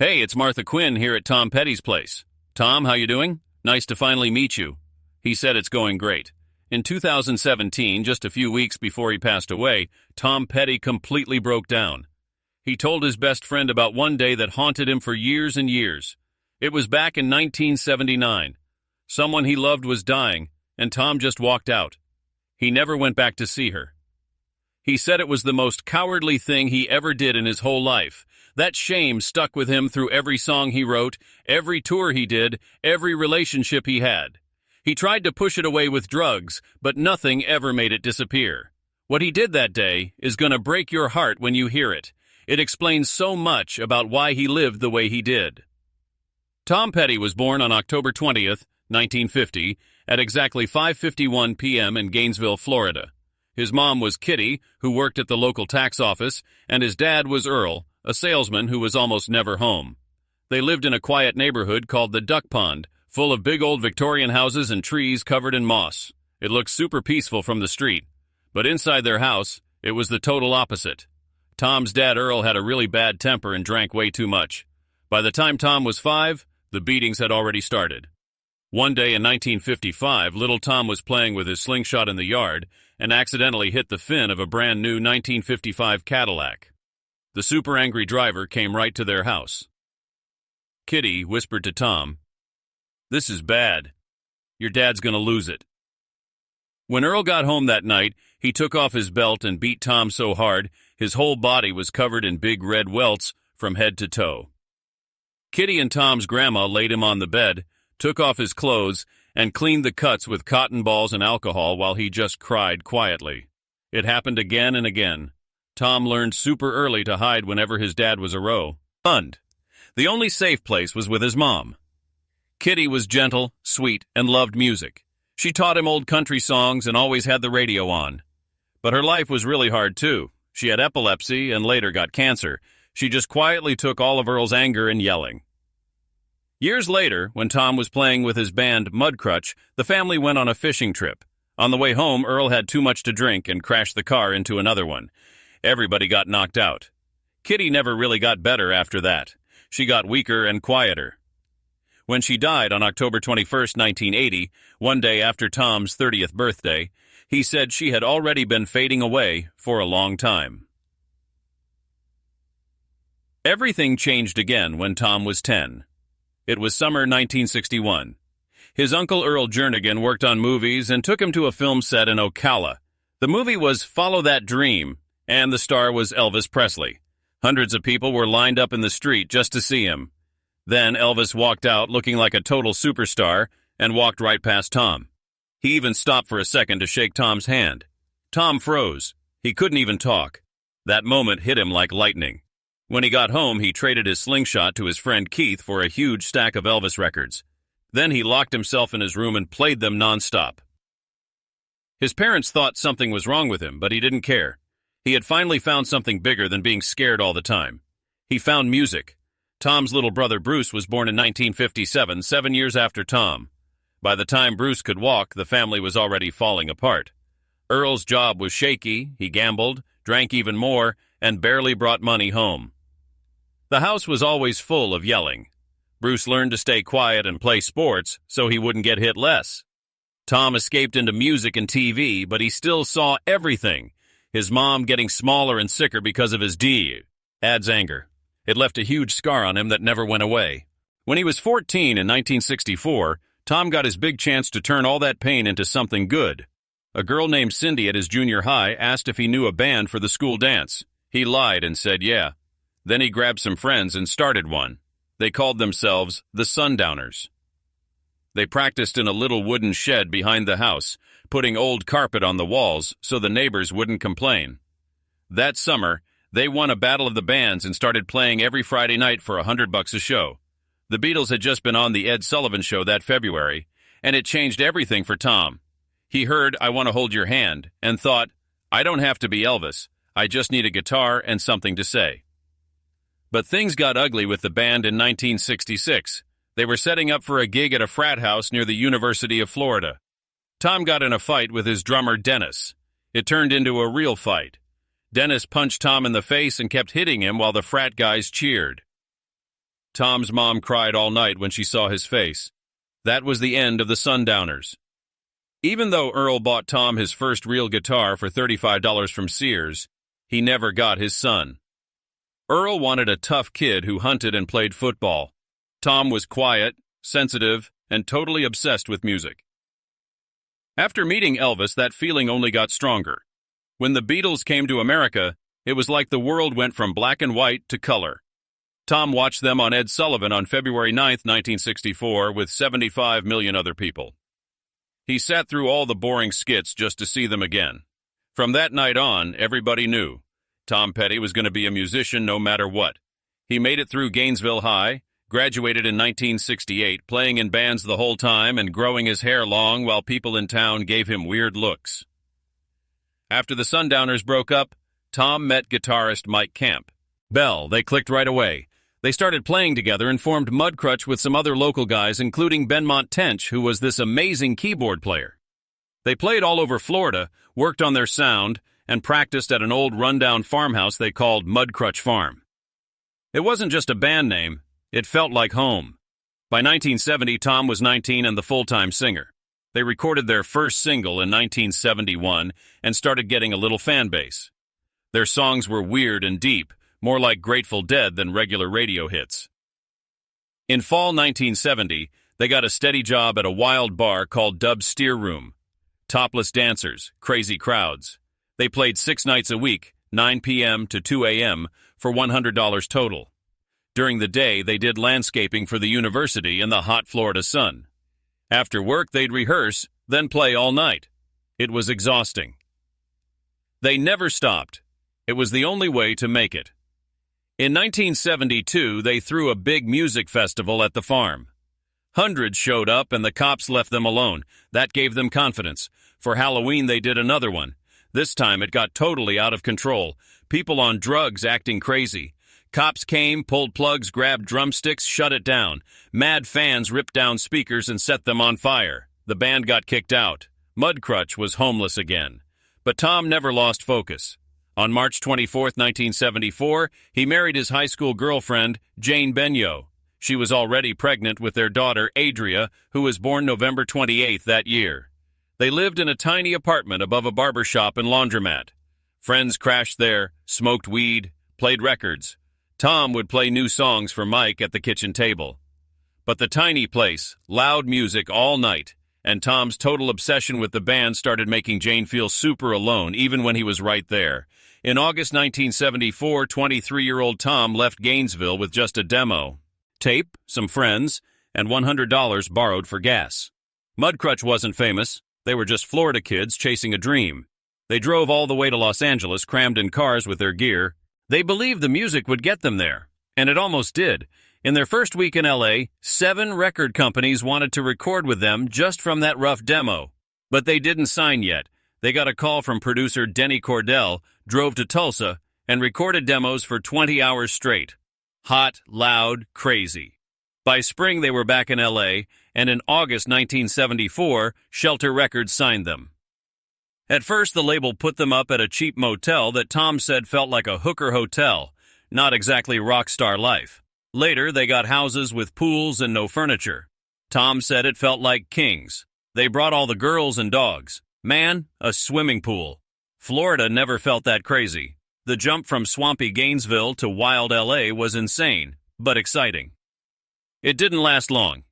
Hey, it's Martha Quinn here at Tom Petty's place. Tom, how you doing? Nice to finally meet you. He said it's going great. In 2017, just a few weeks before he passed away, Tom Petty completely broke down. He told his best friend about one day that haunted him for years and years. It was back in 1979. Someone he loved was dying, and Tom just walked out. He never went back to see her. He said it was the most cowardly thing he ever did in his whole life. That shame stuck with him through every song he wrote, every tour he did, every relationship he had. He tried to push it away with drugs, but nothing ever made it disappear. What he did that day is going to break your heart when you hear it. It explains so much about why he lived the way he did. Tom Petty was born on October 20th, 1950, at exactly 5:51 p.m. in Gainesville, Florida. His mom was Kitty, who worked at the local tax office, and his dad was Earl, a salesman who was almost never home. They lived in a quiet neighborhood called the Duck Pond, full of big old Victorian houses and trees covered in moss. It looked super peaceful from the street, but inside their house, it was the total opposite. Tom's dad Earl had a really bad temper and drank way too much. By the time Tom was 5, the beatings had already started. One day in 1955, little Tom was playing with his slingshot in the yard and accidentally hit the fin of a brand new 1955 Cadillac. The super angry driver came right to their house. Kitty whispered to Tom, "This is bad. Your dad's gonna lose it." When Earl got home that night, he took off his belt and beat Tom so hard, his whole body was covered in big red welts from head to toe. Kitty and Tom's grandma laid him on the bed, took off his clothes, and cleaned the cuts with cotton balls and alcohol while he just cried quietly. It happened again and again. Tom learned super early to hide whenever his dad was around. The only safe place was with his mom. Kitty was gentle, sweet, and loved music. She taught him old country songs and always had the radio on. But her life was really hard too. She had epilepsy and later got cancer. She just quietly took all of Earl's anger and yelling. Years later, when Tom was playing with his band Mudcrutch, the family went on a fishing trip. On the way home, Earl had too much to drink and crashed the car into another one. Everybody got knocked out. Kitty never really got better after that. She got weaker and quieter. When she died on October 21st, 1980, one day after Tom's 30th birthday, he said she had already been fading away for a long time. Everything changed again when Tom was 10. It was summer 1961. His uncle Earl Jernigan worked on movies and took him to a film set in Ocala. The movie was Follow That Dream, and the star was Elvis Presley. Hundreds of people were lined up in the street just to see him. Then Elvis walked out looking like a total superstar and walked right past Tom. He even stopped for a second to shake Tom's hand. Tom froze. He couldn't even talk. That moment hit him like lightning. When he got home, he traded his slingshot to his friend Keith for a huge stack of Elvis records. Then he locked himself in his room and played them nonstop. His parents thought something was wrong with him, but he didn't care. He had finally found something bigger than being scared all the time. He found music. Tom's little brother Bruce was born in 1957, 7 years after Tom. By the time Bruce could walk, the family was already falling apart. Earl's job was shaky, he gambled, drank even more, and barely brought money home. The house was always full of yelling. Bruce learned to stay quiet and play sports so he wouldn't get hit less. Tom escaped into music and TV, but he still saw everything. His mom getting smaller and sicker because of his dad's anger. It left a huge scar on him that never went away. When he was 14 in 1964, Tom got his big chance to turn all that pain into something good. A girl named Cindy at his junior high asked if he knew a band for the school dance. He lied and said yeah. Then he grabbed some friends and started one. They called themselves the Sundowners. They practiced in a little wooden shed behind the house, putting old carpet on the walls so the neighbors wouldn't complain. That summer, they won a battle of the bands and started playing every Friday night for $100 a show. The Beatles had just been on the Ed Sullivan Show that February, and it changed everything for Tom. He heard I Want to Hold Your Hand and thought, I don't have to be Elvis. I just need a guitar and something to say. But things got ugly with the band in 1966. They were setting up for a gig at a frat house near the University of Florida. Tom got in a fight with his drummer Dennis. It turned into a real fight. Dennis punched Tom in the face and kept hitting him while the frat guys cheered. Tom's mom cried all night when she saw his face. That was the end of the Sundowners. Even though Earl bought Tom his first real guitar for $35 from Sears, he never got his son. Earl wanted a tough kid who hunted and played football. Tom was quiet, sensitive, and totally obsessed with music. After meeting Elvis, that feeling only got stronger. When the Beatles came to America, it was like the world went from black and white to color. Tom watched them on Ed Sullivan on February 9, 1964, with 75 million other people. He sat through all the boring skits just to see them again. From that night on, everybody knew Tom Petty was going to be a musician no matter what. He made it through Gainesville High, graduated in 1968, playing in bands the whole time and growing his hair long while people in town gave him weird looks. After the Sundowners broke up, Tom met guitarist Mike Camp. They clicked right away. They started playing together and formed Mudcrutch with some other local guys, including Benmont Tench, who was this amazing keyboard player. They played all over Florida, worked on their sound, and practiced at an old rundown farmhouse they called Mudcrutch Farm. It wasn't just a band name, it felt like home. By 1970, Tom was 19 and the full-time singer. They recorded their first single in 1971 and started getting a little fan base. Their songs were weird and deep, more like Grateful Dead than regular radio hits. In fall 1970, they got a steady job at a wild bar called Dub's Steer Room. Topless dancers, crazy crowds. They played 6 nights a week, 9 p.m. to 2 a.m., for $100 total. During the day, they did landscaping for the university in the hot Florida sun. After work, they'd rehearse, then play all night. It was exhausting. They never stopped. It was the only way to make it. In 1972, they threw a big music festival at the farm. Hundreds showed up and the cops left them alone. That gave them confidence. For Halloween, they did another one. This time, it got totally out of control. People on drugs acting crazy. Cops came, pulled plugs, grabbed drumsticks, shut it down. Mad fans ripped down speakers and set them on fire. The band got kicked out. Mudcrutch was homeless again. But Tom never lost focus. On March 24, 1974, he married his high school girlfriend, Jane Benyo. She was already pregnant with their daughter, Adria, who was born November 28 that year. They lived in a tiny apartment above a barber shop and laundromat. Friends crashed there, smoked weed, played records. Tom would play new songs for Mike at the kitchen table. But the tiny place, loud music all night, and Tom's total obsession with the band started making Jane feel super alone, even when he was right there. In August 1974, 23-year-old Tom left Gainesville with just a demo tape, some friends, and $100 borrowed for gas. Mudcrutch wasn't famous. They were just Florida kids chasing a dream. They drove all the way to Los Angeles, crammed in cars with their gear. They believed the music would get them there, and it almost did. In their first week in L.A., 7 record companies wanted to record with them just from that rough demo. But they didn't sign yet. They got a call from producer Denny Cordell, drove to Tulsa, and recorded demos for 20 hours straight. Hot, loud, crazy. By spring, they were back in L.A., and in August 1974, Shelter Records signed them. At first, the label put them up at a cheap motel that Tom said felt like a hooker hotel, not exactly rock star life. Later, they got houses with pools and no furniture. Tom said it felt like kings. They brought all the girls and dogs. Man, a swimming pool. Florida never felt that crazy. The jump from swampy Gainesville to wild L.A. was insane, but exciting. It didn't last long.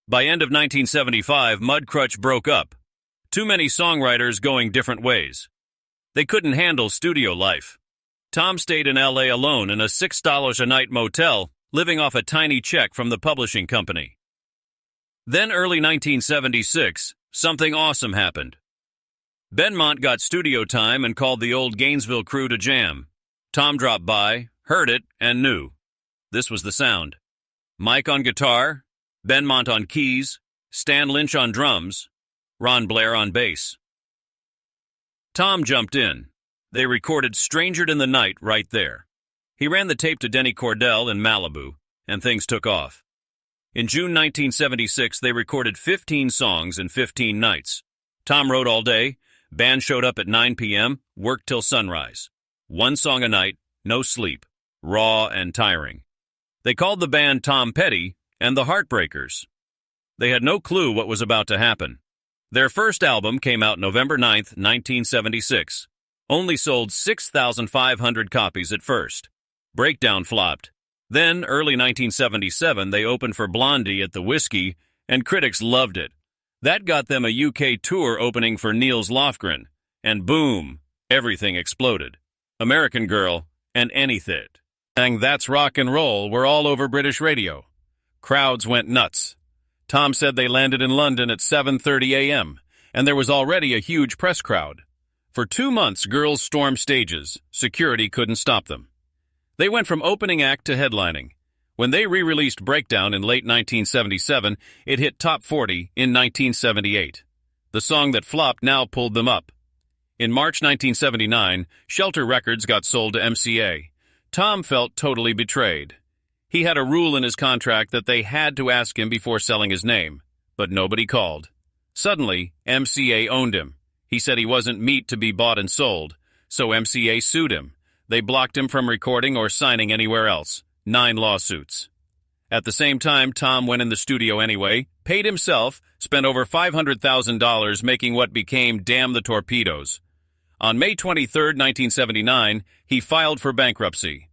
By end of 1975, Mudcrutch broke up. Too many songwriters going different ways. They couldn't handle studio life. Tom stayed in L.A. alone in a $6 a night motel, living off a tiny check from the publishing company. Then early 1976, something awesome happened. Benmont got studio time and called the old Gainesville crew to jam. Tom dropped by, heard it, and knew. This was the sound. Mike on guitar, Benmont on keys, Stan Lynch on drums, Ron Blair on bass. Tom jumped in. They recorded Strangered in the Night right there. He ran the tape to Denny Cordell in Malibu, and things took off. In June 1976, they recorded 15 songs in 15 nights. Tom wrote all day. Band showed up at 9 p.m., worked till sunrise. 1 song a night, no sleep, raw and tiring. They called the band Tom Petty and the Heartbreakers. They had no clue what was about to happen. Their first album came out November 9, 1976. Only sold 6,500 copies at first. Breakdown flopped. Then, early 1977, they opened for Blondie at the Whiskey, and critics loved it. That got them a UK tour opening for Niels Lofgren, and boom, everything exploded. American Girl and Anything. And That's Rock and Roll were all over British radio. Crowds went nuts. Tom said they landed in London at 7:30 a.m., and there was already a huge press crowd. For 2 months, girls stormed stages. Security couldn't stop them. They went from opening act to headlining. When they re-released Breakdown in late 1977, it hit top 40 in 1978. The song that flopped now pulled them up. In March 1979, Shelter Records got sold to MCA. Tom felt totally betrayed. He had a rule in his contract that they had to ask him before selling his name, but nobody called. Suddenly, MCA owned him. He said he wasn't meat to be bought and sold, so MCA sued him. They blocked him from recording or signing anywhere else. 9 lawsuits. At the same time, Tom went in the studio anyway, paid himself, spent over $500,000 making what became Damn the Torpedoes. On May 23, 1979, he filed for bankruptcy.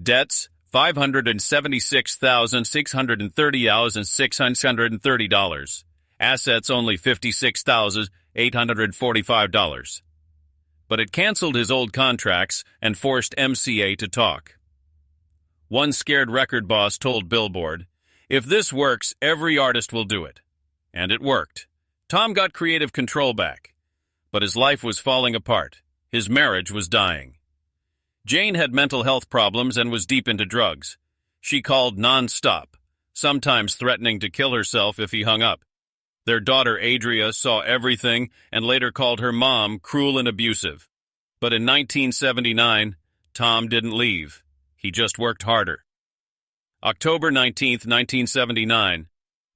Debts, $576,630. Assets only $56,845. But it canceled his old contracts and forced MCA to talk. One scared record boss told Billboard, "If this works, every artist will do it." And it worked. Tom got creative control back. But his life was falling apart. His marriage was dying. Jane had mental health problems and was deep into drugs. She called non-stop, sometimes threatening to kill herself if he hung up. Their daughter Adria saw everything and later called her mom cruel and abusive. But in 1979, Tom didn't leave. He just worked harder. October 19, 1979,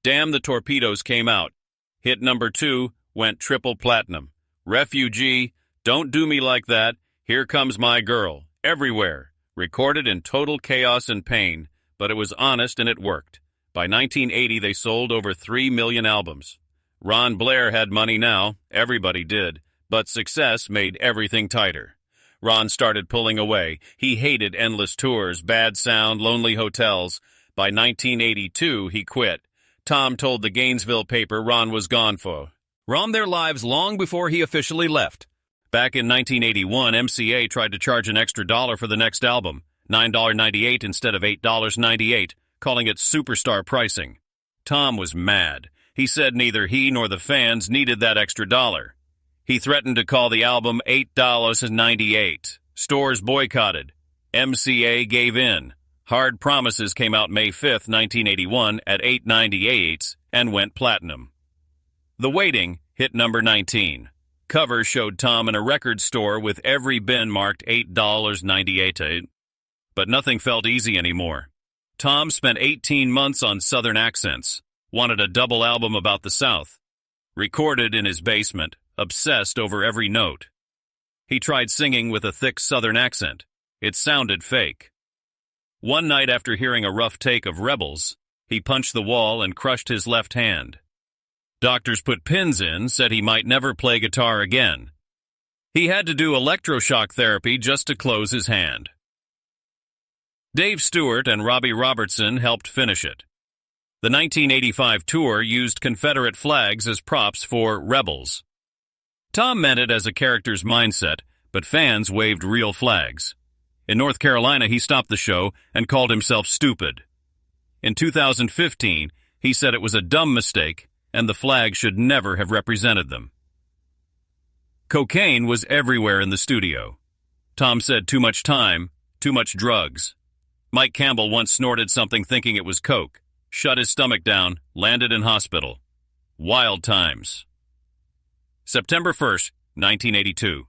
Damn the Torpedoes came out. Hit number 2, went triple platinum. Refugee, Don't Do Me Like That, Here Comes My Girl, everywhere. Recorded in total chaos and pain, but it was honest and it worked. By 1980, they sold over 3 million albums. Ron Blair had money now, everybody did, but success made everything tighter. Ron started pulling away. He hated endless tours, bad sound, lonely hotels. By 1982, he quit. Tom told the Gainesville paper Ron was gone for. Ron their lives long before he officially left. Back in 1981, MCA tried to charge an extra dollar for the next album, $9.98 instead of $8.98, calling it superstar pricing. Tom was mad. He said neither he nor the fans needed that extra dollar. He threatened to call the album $8.98. Stores boycotted. MCA gave in. Hard Promises came out May 5, 1981 at $8.98 and went platinum. The Waiting hit number 19. Cover showed Tom in a record store with every bin marked $8.98. But nothing felt easy anymore. Tom spent 18 months on Southern accents, wanted a double album about the South, recorded in his basement, obsessed over every note. He tried singing with a thick Southern accent. It sounded fake. One night after hearing a rough take of Rebels, he punched the wall and crushed his left hand. Doctors put pins in, said he might never play guitar again. He had to do electroshock therapy just to close his hand. Dave Stewart and Robbie Robertson helped finish it. The 1985 tour used Confederate flags as props for Rebels. Tom meant it as a character's mindset, but fans waved real flags. In North Carolina, he stopped the show and called himself stupid. In 2015, he said it was a dumb mistake and the flag should never have represented them. Cocaine was everywhere in the studio. Tom said too much time, too much drugs. Mike Campbell once snorted something thinking it was coke, shut his stomach down, landed in hospital. Wild times. September 1st, 1982.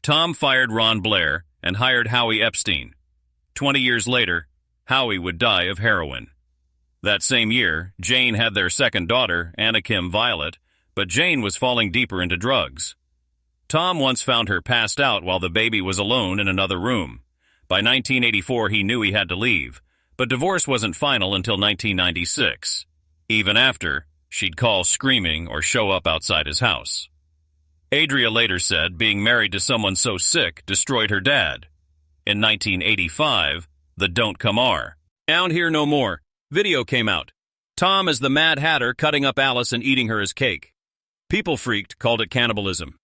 Tom fired Ron Blair and hired Howie Epstein. 20 years later, Howie would die of heroin. That same year, Jane had their second daughter, Anna Kim Violet, but Jane was falling deeper into drugs. Tom once found her passed out while the baby was alone in another room. By 1984, he knew he had to leave, But divorce wasn't final until 1996. Even after, she'd call screaming or show up outside his house. Adria later said being married to someone so sick destroyed her dad. In 1985, the Don't Come R. Down Here No More video came out. Tom as the Mad Hatter cutting up Alice and eating her as cake. People Freaked called it cannibalism.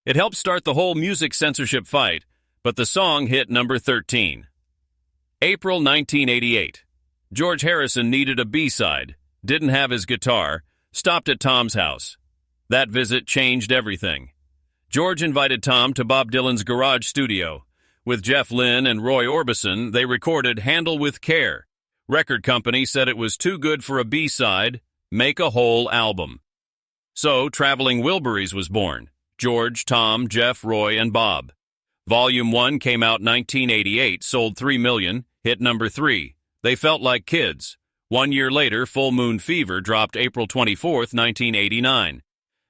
It helped start the whole music censorship fight, but the song hit number 13. April 1988. George Harrison needed a B-side, didn't have his guitar, stopped at Tom's house. That visit changed everything. George invited Tom to Bob Dylan's garage studio. With Jeff Lynne and Roy Orbison, they recorded Handle with Care. Record company said it was too good for a B-side, make a whole album. So Traveling Wilburys was born. George, Tom, Jeff, Roy, and Bob. Volume 1 came out 1988, sold 3 million, hit number 3. They Felt Like Kids. 1 year later, Full Moon Fever dropped April 24, 1989.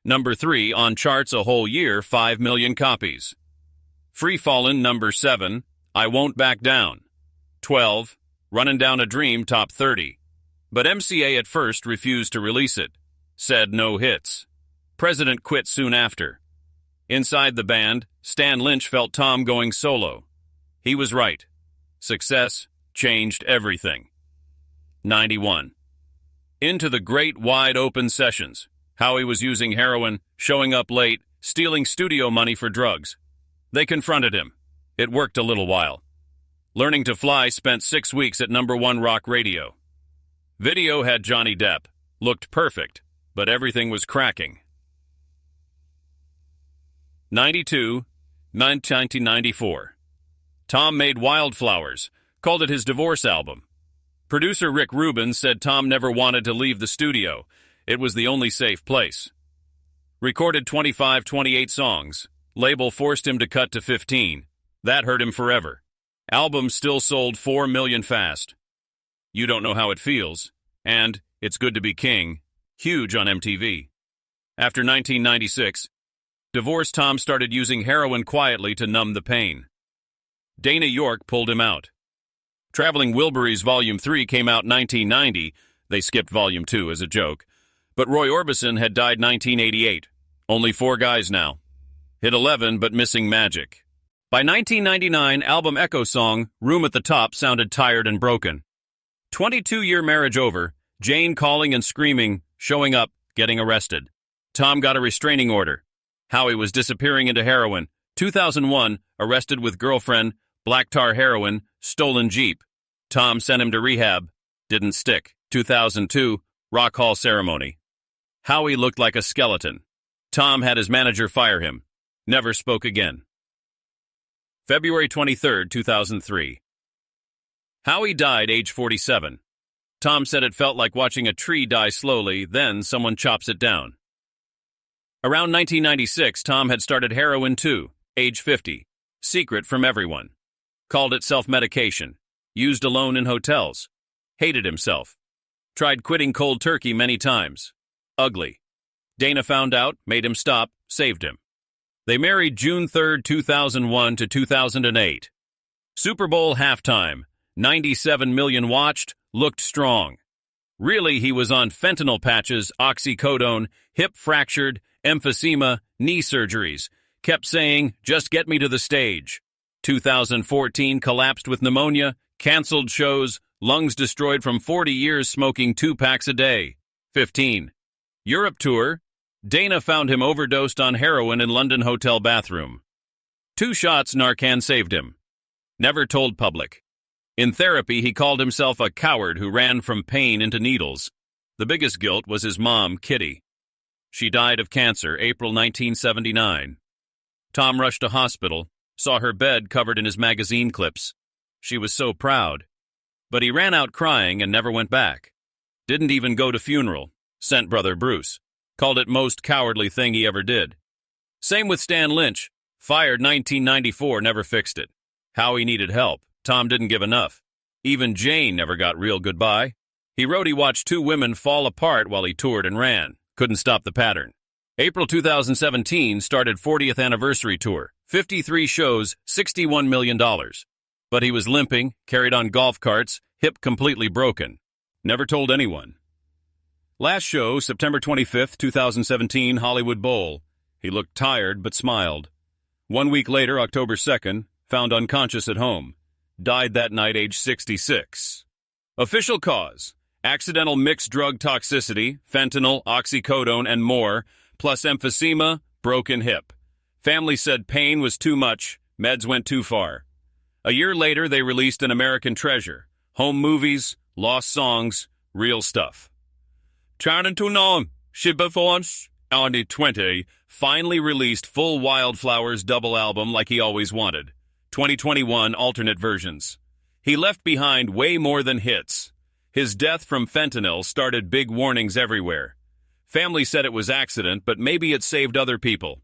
Number 3 on charts a whole year, 5 million copies. Free Fallin' number 7, I Won't Back Down. 12, Runnin' Down a Dream top 30. But MCA at first refused to release it. Said no hits. President quit soon after. Inside the band, Stan Lynch felt Tom going solo. He was right. Success changed everything. 91. Into the great wide open sessions. Howie was using heroin, showing up late, stealing studio money for drugs. They confronted him. It worked a little while. Learning to Fly spent 6 weeks at #1 rock radio. Video had Johnny Depp. Looked perfect, but everything was cracking. 92, 1994. Tom made Wildflowers, called it his divorce album. Producer Rick Rubin said Tom never wanted to leave the studio. It was the only safe place. Recorded 28 songs. Label forced him to cut to 15. That hurt him forever. Album still sold 4 million fast. You Don't Know How It Feels, and It's Good to Be King, huge on MTV. After 1996, divorced Tom started using heroin quietly to numb the pain. Dana York pulled him out. Traveling Wilburys Volume 3 came out 1990. They skipped Volume 2 as a joke. But Roy Orbison had died 1988. Only 4 guys now. Hit 11, but missing magic. By 1999, album Echo song, Room at the Top, sounded tired and broken. 22-year marriage over, Jane calling and screaming, showing up, getting arrested. Tom got a restraining order. Howie was disappearing into heroin. 2001, arrested with girlfriend, black tar heroin, stolen Jeep. Tom sent him to rehab. Didn't stick. 2002, Rock Hall ceremony. Howie looked like a skeleton. Tom had his manager fire him. Never spoke again. February 23, 2003. Howie died age 47. Tom said it felt like watching a tree die slowly, then someone chops it down. Around 1996, Tom had started heroin too, age 50. Secret from everyone. Called it self-medication. Used alone in hotels. Hated himself. Tried quitting cold turkey many times. Ugly. Dana found out, made him stop, saved him. They married June 3, 2001 to 2008. Super Bowl halftime. 97 million watched, looked strong. Really, he was on fentanyl patches, oxycodone, hip fractured, emphysema, knee surgeries. Kept saying, just get me to the stage. 2014 collapsed with pneumonia, canceled shows, lungs destroyed from 40 years smoking 2 packs a day. 15. Europe tour. Dana found him overdosed on heroin in London hotel bathroom. 2 shots Narcan saved him. Never told public. In therapy, he called himself a coward who ran from pain into needles. The biggest guilt was his mom, Kitty. She died of cancer, April 1979. Tom rushed to hospital, saw her bed covered in his magazine clips. She was so proud. But he ran out crying and never went back. Didn't even go to funeral. Sent brother Bruce. Called it most cowardly thing he ever did. Same with Stan Lynch. Fired 1994, never fixed it. Howie needed help. Tom didn't give enough. Even Jane never got real goodbye. He wrote he watched 2 women fall apart while he toured and ran. Couldn't stop the pattern. April 2017 started 40th anniversary tour. 53 shows, $61 million. But he was limping, carried on golf carts, Hip completely broken. Never told anyone. Last show, September 25th, 2017, Hollywood Bowl. He looked tired but smiled. 1 week later, October 2nd, found unconscious at home. Died that night, age 66. Official cause: accidental mixed drug toxicity, fentanyl, oxycodone, and more, plus emphysema, broken hip. Family said pain was too much, meds went too far. A year later, they released An American Treasure. Home movies, lost songs, real stuff. Turning to Nom, Shibafons, on the 20, finally released full Wildflowers double album like he always wanted. 2021 alternate versions. He left behind way more than hits. His death from fentanyl started big warnings everywhere. Family said it was accident, but maybe it saved other people.